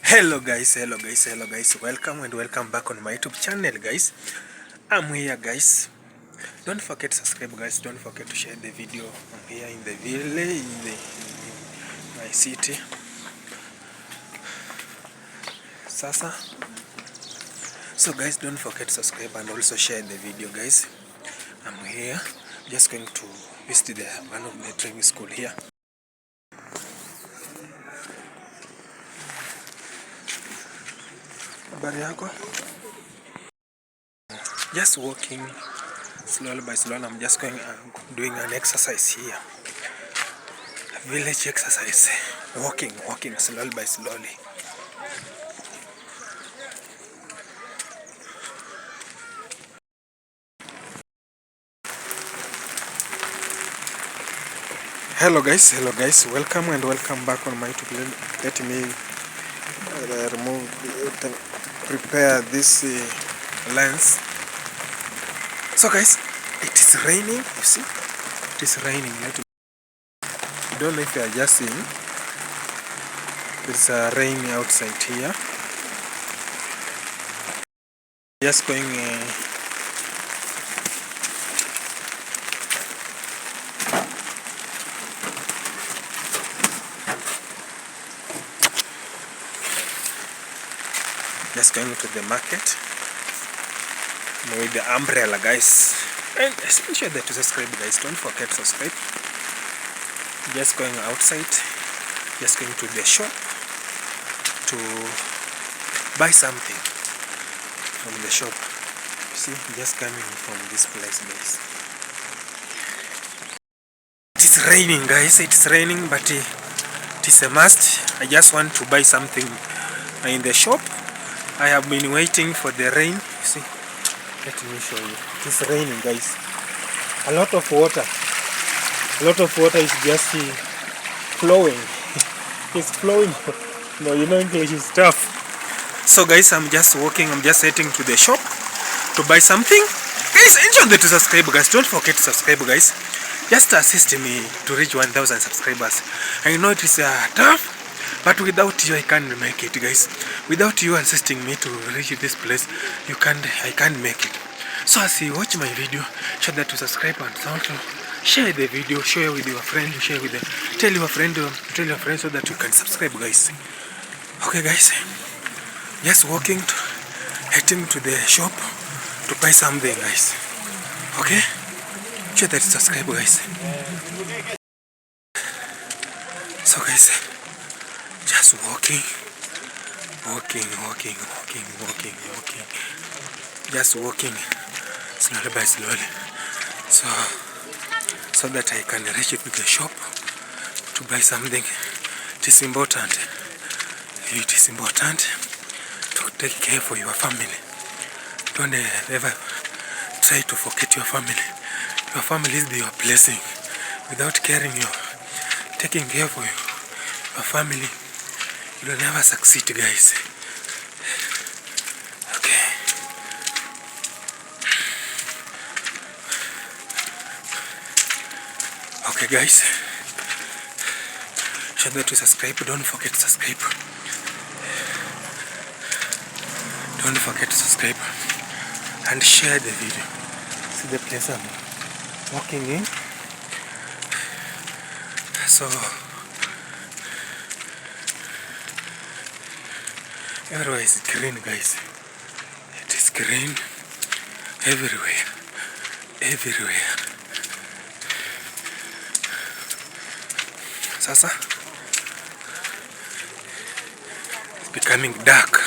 Hello guys, welcome and welcome back on my YouTube channel guys. I'm here guys. Don't forget to subscribe guys, don't forget to share the video. I'm here in the village, in my city. Sasa. So guys, don't forget to subscribe and also share the video guys. I'm here, just going to visit one of the driving school here. Habari yako? Just walking slowly by slowly. I'm just going doing an exercise here. A village exercise. Walking slowly by slowly. Hello guys, welcome and welcome back on my YouTube. Let me prepare this lens. So guys, it is raining, you see, it is raining. I don't know if you are just seeing, there's a rain outside here. Just going to the market with the umbrella guys, and ensure that you subscribe guys. Don't forget to subscribe. Just going outside, just going to the shop to buy something from the shop. You see, just coming from this place guys. It is raining guys, it is raining, but it is a must. I just want to buy something in the shop. I have been waiting for the rain. You see, let me show you. It is raining guys. A lot of water is just flowing. It's flowing. No, you know English is tough. So guys, I'm just walking, I'm just heading to the shop to buy something. Guys, ensure that you subscribe guys. Don't forget to subscribe guys. Just assist me to reach 1,000 subscribers. I know it is tough, but without you I can't make it guys. Without you assisting me to reach this place, I can't make it. So as you watch my video, show that you subscribe and also share the video, share with your friend, tell your friend so that you can subscribe guys. Okay guys, just heading to the shop to buy something guys. Okay, show that you subscribe guys. So guys, just walking, just walking slowly by slowly, so that I can reach to the shop to buy something. It is important to take care for your family. Don't ever try to forget your family. Your family is your blessing. Without taking care for your family, you will never succeed guys. Okay guys, show that you subscribe. Don't forget to subscribe. Don't forget to subscribe and share the video. See the place I'm walking in. So everywhere is green guys. It is green everywhere. Sasa it's becoming dark.